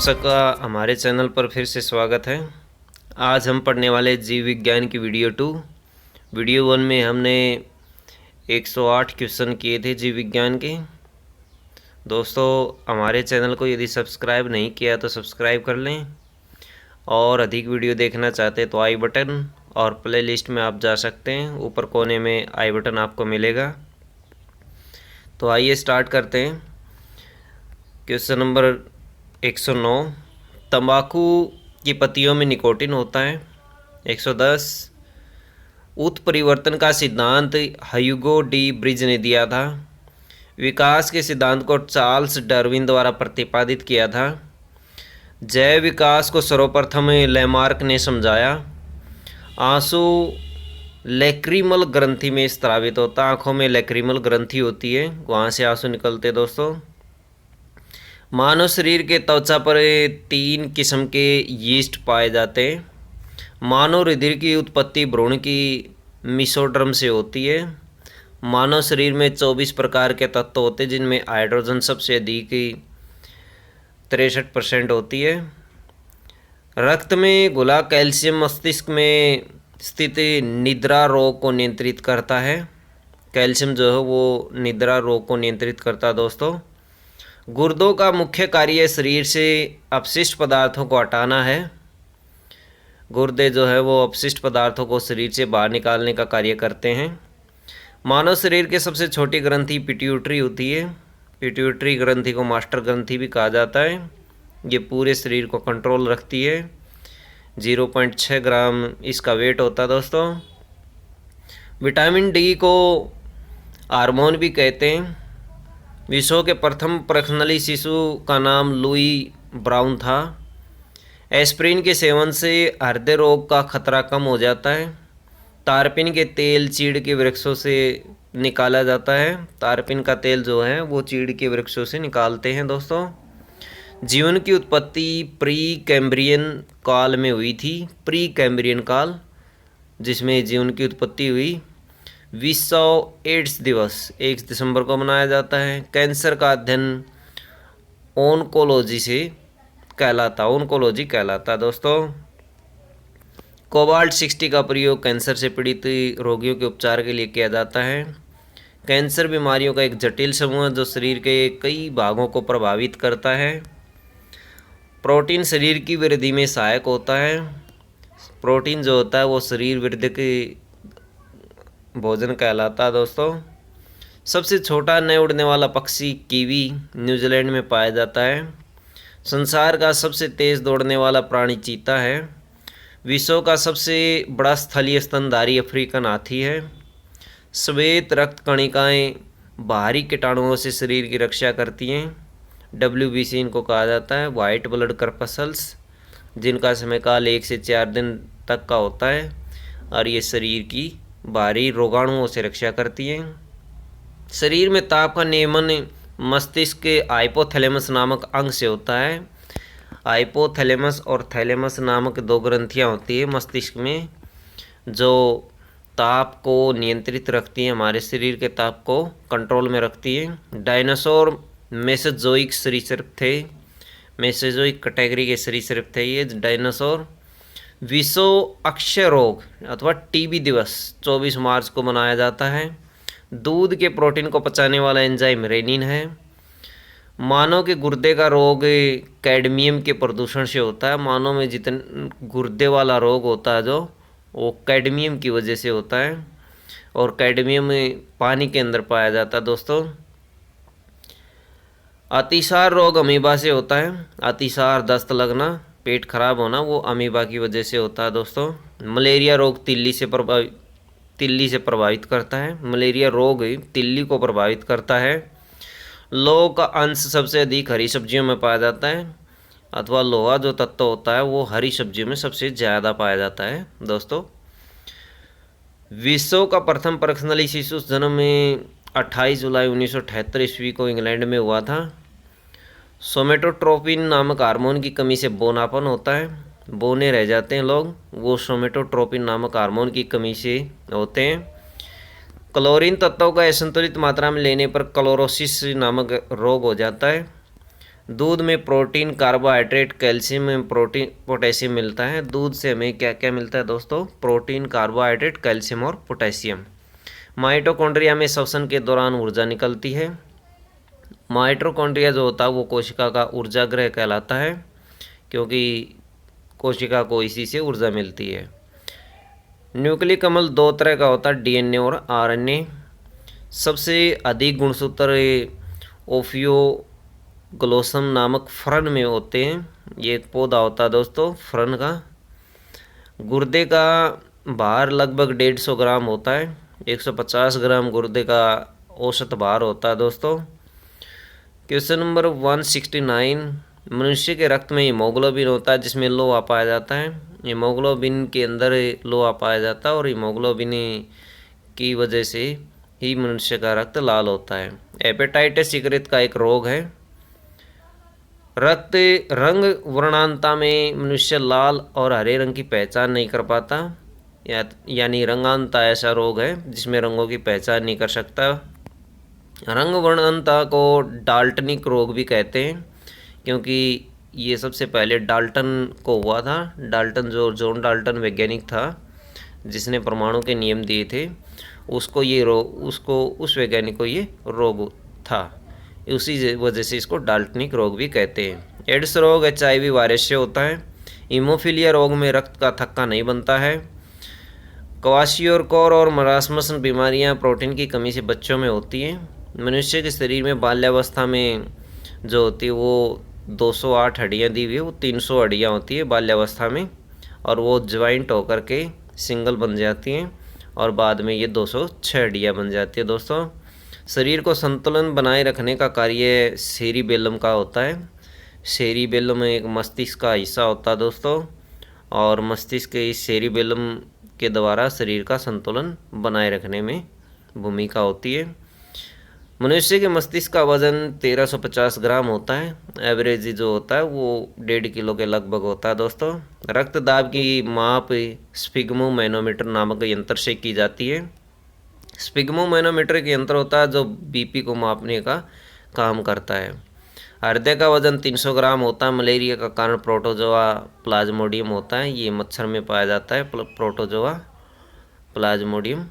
दर्शक का हमारे चैनल पर फिर से स्वागत है। आज हम पढ़ने वाले जीव विज्ञान की वीडियो 2। वीडियो 1 में हमने 108 क्वेश्चन किए थे जीव विज्ञान के। दोस्तों, हमारे चैनल को यदि सब्सक्राइब नहीं किया तो सब्सक्राइब कर लें, और अधिक वीडियो देखना चाहते हैं तो आई बटन और प्ले लिस्ट में आप जा सकते हैं। ऊपर कोने में आई बटन आपको मिलेगा। तो आइए स्टार्ट करते हैं। क्वेश्चन नंबर 109, तंबाकू की पत्तियों में निकोटिन होता है। 110, उत्परिवर्तन का सिद्धांत ह्यूगो डी ब्रिज ने दिया था। विकास के सिद्धांत को चार्ल्स डार्विन द्वारा प्रतिपादित किया था। जैव विकास को सर्वप्रथम लैमार्क ने समझाया। आंसू लैक्रिमल ग्रंथि में स्रावित होता है। आँखों में लैक्रिमल ग्रंथि होती है, वहाँ से आंसू निकलते। दोस्तों, मानव शरीर के त्वचा पर 3 किस्म के यीस्ट पाए जाते हैं। मानव हृदय की उत्पत्ति भ्रूण की मेसोडर्म से होती है। मानव शरीर में 24 प्रकार के तत्व होते हैं, जिनमें हाइड्रोजन सबसे अधिक 63% होती है। रक्त में घुला कैल्शियम मस्तिष्क में स्थित निद्रा रोग को नियंत्रित करता है। कैल्शियम जो है वो निद्रा रोग को नियंत्रित करता है। दोस्तों, गुर्दों का मुख्य कार्य शरीर से अपशिष्ट पदार्थों को हटाना है। गुर्दे जो है वो अपशिष्ट पदार्थों को शरीर से बाहर निकालने का कार्य करते हैं। मानव शरीर के सबसे छोटी ग्रंथि पिट्यूटरी होती है। पिट्यूटरी ग्रंथि को मास्टर ग्रंथि भी कहा जाता है। ये पूरे शरीर को कंट्रोल रखती है। 0.6 ग्राम इसका वेट होता है। दोस्तों, विटामिन डी को हार्मोन भी कहते हैं। विश्व के प्रथम प्रखनली शिशु का नाम लुई ब्राउन था। एस्प्रिन के सेवन से हृदय रोग का खतरा कम हो जाता है। तारपीन के तेल चीड़ के वृक्षों से निकाला जाता है। तारपीन का तेल जो है वो चीड़ के वृक्षों से निकालते हैं। दोस्तों, जीवन की उत्पत्ति प्री कैम्ब्रियन काल में हुई थी। प्री कैम्ब्रियन काल, जिसमें जीवन की उत्पत्ति हुई। विश्व एड्स दिवस 1 दिसंबर को मनाया जाता है। कैंसर का अध्ययन ओनकोलॉजी कहलाता। दोस्तों, कोबाल्ट 60 का प्रयोग कैंसर से पीड़ित रोगियों के उपचार के लिए किया जाता है। कैंसर बीमारियों का एक जटिल समूह जो शरीर के कई भागों को प्रभावित करता है। प्रोटीन शरीर की वृद्धि में सहायक होता है। प्रोटीन जो होता है वो शरीर वृद्धि के भोजन कहलाता है। दोस्तों, सबसे छोटा न उड़ने वाला पक्षी कीवी न्यूजीलैंड में पाया जाता है। संसार का सबसे तेज़ दौड़ने वाला प्राणी चीता है। विश्व का सबसे बड़ा स्थलीय स्तनधारी अफ्रीकन हाथी है। श्वेत रक्त कणिकाएं बाहरी कीटाणुओं से शरीर की रक्षा करती हैं। WBC इनको कहा जाता है, वाइट ब्लड कर्पसल्स, जिनका समय काल 1 से 4 दिन तक का होता है, और ये शरीर की बाहरी रोगाणुओं से रक्षा करती हैं। शरीर में ताप का नियमन मस्तिष्क के हाइपोथैलेमस नामक अंग से होता है। हाइपोथैलेमस और थैलेमस नामक 2 ग्रंथियां होती है मस्तिष्क में, जो ताप को नियंत्रित रखती हैं, हमारे शरीर के ताप को कंट्रोल में रखती हैं। डायनासोर मेसोजोइक सरीसृप थे। मेसोजोइक कैटेगरी के सरीसृप थे ये डायनासोर। विश्व अक्षय रोग अथवा टीबी दिवस 24 मार्च को मनाया जाता है। दूध के प्रोटीन को पचाने वाला एंजाइम रेनिन है। मानव के गुर्दे का रोग कैडमियम के प्रदूषण से होता है। मानव में जितने गुर्दे वाला रोग होता है जो, वो कैडमियम की वजह से होता है, और कैडमियम पानी के अंदर पाया जाता है। दोस्तों, अतिसार रोग अमीबा से होता है। अतिसार, दस्त लगना, पेट खराब होना, वो अमीबा की वजह से होता है। दोस्तों, मलेरिया रोग तिल्ली से प्रभावित करता है। मलेरिया रोग तिल्ली को प्रभावित करता है। लोह का अंश सबसे अधिक हरी सब्जियों में पाया जाता है, अथवा लोहा जो तत्व होता है वो हरी सब्जियों में सबसे ज़्यादा पाया जाता है। दोस्तों, विश्व का प्रथम प्रखनली शिशु जन्म में 28 जुलाई 1978 ईस्वी को इंग्लैंड में हुआ था। सोमेटोट्रोपिन नामक हार्मोन की कमी से बोनापन होता है। बोने रह जाते हैं लोग, वो सोमेटोट्रोपिन नामक हार्मोन की कमी से होते हैं। क्लोरीन तत्वों का असंतुलित मात्रा में लेने पर क्लोरोसिस नामक रोग हो जाता है। दूध में प्रोटीन, कार्बोहाइड्रेट, कैल्शियम एवं प्रोटीन, पोटेशियम मिलता है। दूध से हमें क्या क्या मिलता है दोस्तों? प्रोटीन, कार्बोहाइड्रेट, कैल्शियम और पोटेशियम। माइटोकॉन्ड्रिया में श्वसन के दौरान ऊर्जा निकलती है। माइटोकॉन्ड्रिया जो होता है वो कोशिका का ऊर्जा गृह कहलाता है, क्योंकि कोशिका को इसी से ऊर्जा मिलती है। न्यूक्लिक अम्ल दो तरह का होता है, डीएनए और आरएनए। सबसे अधिक गुणसूत्र ओफियोग्लोसम नामक फरन में होते हैं। ये एक पौधा होता है दोस्तों फरन का। गुर्दे का भार लगभग 150 ग्राम होता है। 150 ग्राम गुर्दे का औसत भार होता है दोस्तों। क्वेश्चन नंबर 169, मनुष्य के रक्त में हीमोग्लोबिन होता है जिसमें लोहा पाया जाता है। हीमोग्लोबिन के अंदर लोहा पाया जाता है और हीमोग्लोबिन की वजह से ही मनुष्य का रक्त लाल होता है। हेपेटाइटिस सिगरेट का एक रोग है। रक्त रंग वर्णांता में मनुष्य लाल और हरे रंग की पहचान नहीं कर पाता, यानी रंगांता ऐसा रोग है जिसमें रंगों की पहचान नहीं कर सकता। रंग वर्णांता को डाल्टनिक रोग भी कहते हैं, क्योंकि ये सबसे पहले डाल्टन को हुआ था। डाल्टन जो जॉन डाल्टन वैज्ञानिक था जिसने परमाणु के नियम दिए थे, उसको उस वैज्ञानिक को ये रोग था। उसी वजह से इसको डाल्टनिक रोग भी कहते हैं। एड्स रोग HIV वायरस से होता है। हीमोफीलिया रोग में रक्त का थक्का नहीं बनता है। क्वाशियोरकोर और मरासमस बीमारियां प्रोटीन की कमी से बच्चों में होती हैं। मनुष्य के शरीर में बाल्यावस्था में जो होती है वो 208 हड्डियाँ दी हुई है, वो 300 हड्डियाँ होती है बाल्यावस्था में, और वो ज्वाइंट होकर के सिंगल बन जाती हैं और बाद में ये 206 हड्डियाँ बन जाती है दोस्तों। शरीर को संतुलन बनाए रखने का कार्य सेरिबेलम का होता है। सेरिबेलम एक मस्तिष्क का हिस्सा होता है दोस्तों, और मस्तिष्क के इस सेरिबेलम के द्वारा शरीर का संतुलन बनाए रखने में भूमिका होती है। मनुष्य के मस्तिष्क का वजन 1350 ग्राम होता है। एवरेज जो होता है वो 1.5 किलो के लगभग होता है दोस्तों। रक्त दाब की माप स्फिग्मोमैनोमीटर नामक यंत्र से की जाती है। स्फिग्मोमैनोमीटर एक यंत्र होता है जो बीपी को मापने का काम करता है। हृदय का वजन 300 ग्राम होता है। मलेरिया का कारण प्रोटोजोआ प्लाज्मोडियम होता है, ये मच्छर में पाया जाता है प्रोटोजोआ प्लाज्मोडियम।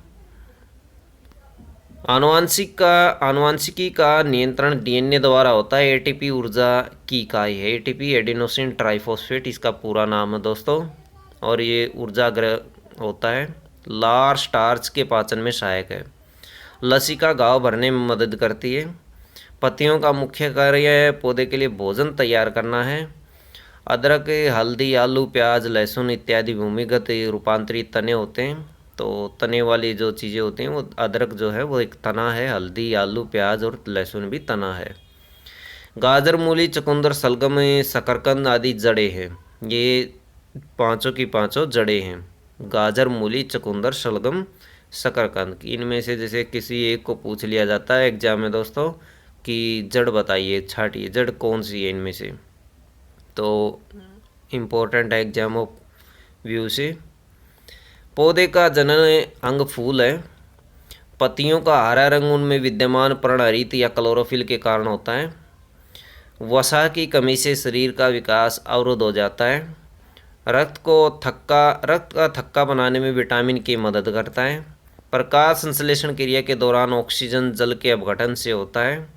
आनुवांशिकी का नियंत्रण डीएनए द्वारा होता है। एटीपी ऊर्जा की इकाई है। एटीपी एडिनोसिन ट्राइफॉस्फेट इसका पूरा नाम है दोस्तों, और ये ऊर्जा ग्रह होता है। लार स्टार्च के पाचन में सहायक है। लसिका घाव भरने में मदद करती है। पत्तियों का मुख्य कार्य पौधे के लिए भोजन तैयार करना है। अदरक, हल्दी, आलू, प्याज, लहसुन इत्यादि भूमिगत रूपांतरित तने होते हैं। तो तने वाली जो चीज़ें होती हैं वो अदरक जो है वो एक तना है, हल्दी, आलू, प्याज और लहसुन भी तना है। गाजर, मूली, चुकंदर, सलगम, शकरकंद आदि जड़ें हैं। ये पांचों की पांचों जड़ें हैं। गाजर, मूली, चुकंदर, शलगम, शकरकंद, इनमें से जैसे किसी एक को पूछ लिया जाता है एग्जाम में दोस्तों कि जड़ बताइए, छाटिए जड़ कौन सी है इनमें से, तो इम्पोर्टेंट है एग्जाम ऑफ व्यू से। पौधे का जनन अंग फूल है। पत्तियों का हरा रंग उनमें विद्यमान पर्णहरित या क्लोरोफिल के कारण होता है। वसा की कमी से शरीर का विकास अवरुद्ध हो जाता है। रक्त का थक्का बनाने में विटामिन की मदद करता है। प्रकाश संश्लेषण क्रिया के दौरान ऑक्सीजन जल के अपघटन से होता है।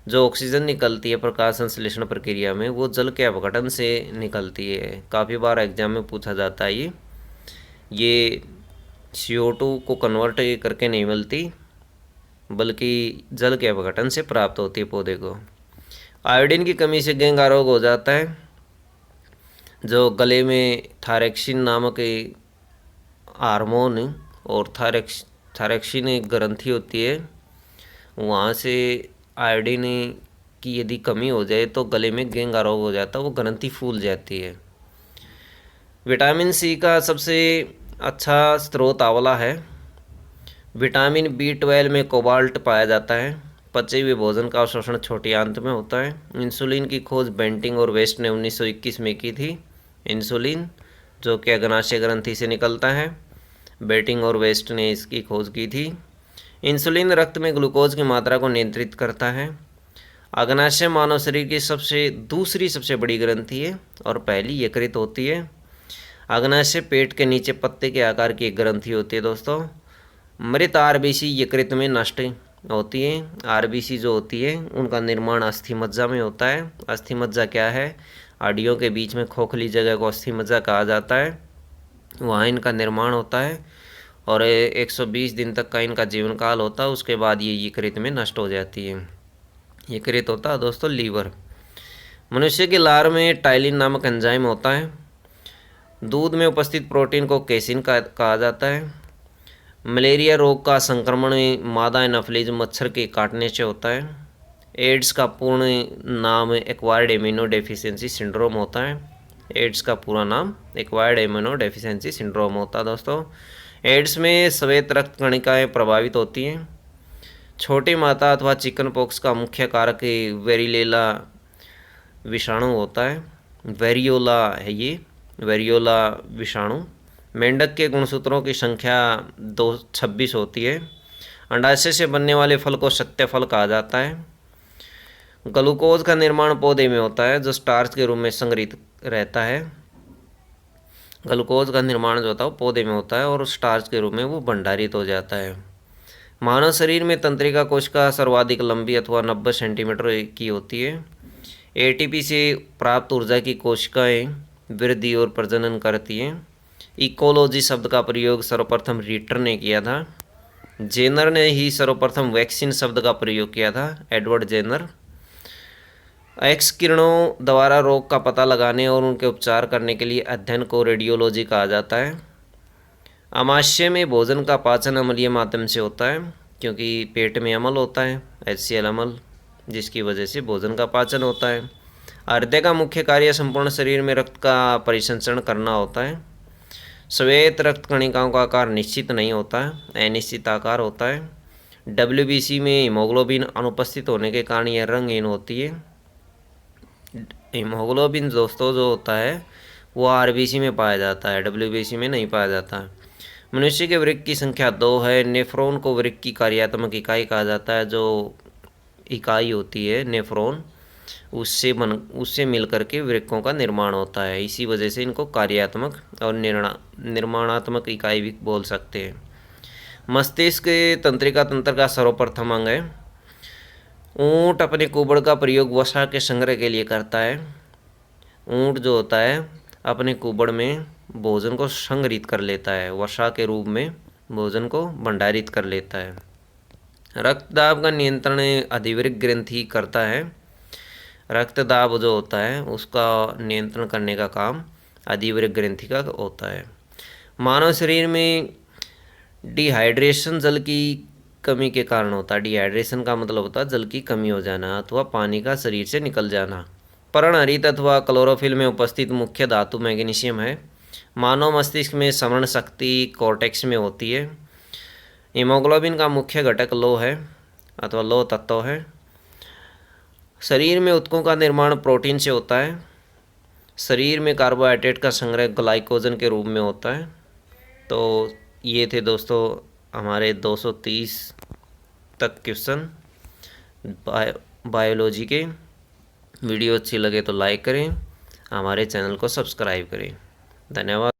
जो ऑक्सीजन निकलती है प्रकाश संश्लेषण प्रक्रिया में वो जल के अपघटन से निकलती है। काफ़ी बार एग्जाम में पूछा जाता है ये CO2 को कन्वर्ट करके नहीं मिलती, बल्कि जल के अपघटन से प्राप्त होती है पौधे को। आयोडीन की कमी से गेंगा रोग हो जाता है। जो गले में थायरॉक्सिन नामक हार्मोन और थायरॉक्सिन एक ग्रंथि होती है, वहाँ से आयोडीन की यदि कमी हो जाए तो गले में गेंगा रोग हो जाता है, वो ग्रंथि फूल जाती है। विटामिन C का सबसे अच्छा स्रोत आंवला है। विटामिन B12 में कोबाल्ट पाया जाता है। पचे हुए भोजन का अवशोषण छोटी आंत में होता है। इंसुलिन की खोज बेंटिंग और वेस्ट ने 1921 में की थी। इंसुलिन जो कि अग्नाशय ग्रंथि से निकलता है, बेंटिंग और वेस्ट ने इसकी खोज की थी। इंसुलिन रक्त में ग्लूकोज की मात्रा को नियंत्रित करता है। अग्नाशय मानव शरीर की दूसरी सबसे बड़ी ग्रंथि है और पहली यकृत होती है। अग्नाशय पेट के नीचे पत्ते के आकार की एक ग्रंथि होती है दोस्तों। मृत आरबीसी यकृत में नष्ट होती है। आरबीसी जो होती है उनका निर्माण अस्थि मज्जा में होता है। अस्थि मज्जा क्या है? हड्डियों के बीच में खोखली जगह को अस्थि मज्जा कहा जाता है, वहाँ इनका निर्माण होता है और 120 दिन तक का इनका जीवन काल होता है। उसके बाद ये यकृत में नष्ट हो जाती है। यकृत होता है दोस्तों लीवर। मनुष्य के लार में टाइलिन नामक एंजाइम होता है। दूध में उपस्थित प्रोटीन को केसिन कहा जाता है। मलेरिया रोग का संक्रमण मादा एनाफिलीज मच्छर के काटने से होता है। एड्स का पूर्ण नाम एक्वायर्ड इम्यूनो डेफिशिएंसी सिंड्रोम होता है। एड्स का पूरा नाम एक्वायर्ड इम्यूनो डेफिशिएंसी सिंड्रोम होता है दोस्तों। एड्स में श्वेत रक्त कणिकाएँ प्रभावित होती हैं। छोटी माता अथवा चिकन पॉक्स का मुख्य कारक वेरियोला विषाणु होता है। वेरियोला है ये, वेरियोला विषाणु। मेंढक के गुणसूत्रों की संख्या 26 होती है। अंडाशय से बनने वाले फल को सत्य फल कहा जाता है। ग्लूकोज का निर्माण पौधे में होता है जो स्टार्च के रूप में संग्रहित रहता है। ग्लूकोज का निर्माण जो होता है वो पौधे में होता है और स्टार्च के रूप में वो भंडारित हो जाता है। मानव शरीर में तंत्रिका कोशिका सर्वाधिक लंबी अथवा 90 सेंटीमीटर की होती है। एटीपी से प्राप्त ऊर्जा की कोशिकाएं वृद्धि और प्रजनन करती हैं। इकोलॉजी शब्द का प्रयोग सर्वप्रथम रीटर ने किया था। जेनर ने ही सर्वप्रथम वैक्सीन शब्द का प्रयोग किया था, एडवर्ड जेनर। एक्स किरणों द्वारा रोग का पता लगाने और उनके उपचार करने के लिए अध्ययन को रेडियोलॉजी कहा जाता है। आमाशय में भोजन का पाचन अम्लीय माध्यम से होता है क्योंकि पेट में अम्ल होता है, HCl अम्ल, जिसकी वजह से भोजन का पाचन होता है। हृदय का मुख्य कार्य संपूर्ण शरीर में रक्त का परिसंचरण करना होता है। श्वेत रक्त कणिकाओं का आकार निश्चित नहीं होता है, अनिश्चित आकार होता है। WBC में हीमोग्लोबिन अनुपस्थित होने के कारण यह रंगहीन होती है। हीमोग्लोबिन दोस्तों जो होता है वो RBC में पाया जाता है, WBC में नहीं पाया जाता है। मनुष्य के वृक्क की संख्या 2 है। नेफ्रॉन को वृक्क की कार्यात्मक इकाई कहा जाता है। जो इकाई होती है नेफ्रॉन, उससे मिलकर के वृक्कों का निर्माण होता है। इसी वजह से इनको कार्यात्मक और निर्माणात्मक इकाई भी बोल सकते हैं। मस्तिष्क तंत्रिका तंत्र का सर्वप्रथम अंग है। ऊँट अपने कुबड़ का प्रयोग वसा के संग्रह के लिए करता है। ऊँट जो होता है अपने कुबड़ में भोजन को संग्रहित कर लेता है, वसा के रूप में भोजन को भंडारित कर लेता है। रक्तदाब का नियंत्रण अधिवृक्क ग्रंथि करता है। रक्तदाब जो होता है उसका नियंत्रण करने का काम अधिवृक्क ग्रंथि का होता है। मानव शरीर में डिहाइड्रेशन जल की कमी के कारण होता है। डिहाइड्रेशन का मतलब होता है जल की कमी हो जाना अथवा पानी का शरीर से निकल जाना। पर्णहरित अथवा क्लोरोफिल में उपस्थित मुख्य धातु मैग्नीशियम है। मानव मस्तिष्क में स्मरण शक्ति कॉर्टेक्स में होती है। हीमोग्लोबिन का मुख्य घटक लौह है अथवा लौह तत्व है। शरीर में ऊतकों का निर्माण प्रोटीन से होता है। शरीर में कार्बोहाइड्रेट का संग्रह ग्लाइकोजन के रूप में होता है। तो ये थे दोस्तों हमारे 230 तक क्वेश्चन बायोलॉजी के। वीडियो अच्छी लगे तो लाइक करें, हमारे चैनल को सब्सक्राइब करें। धन्यवाद।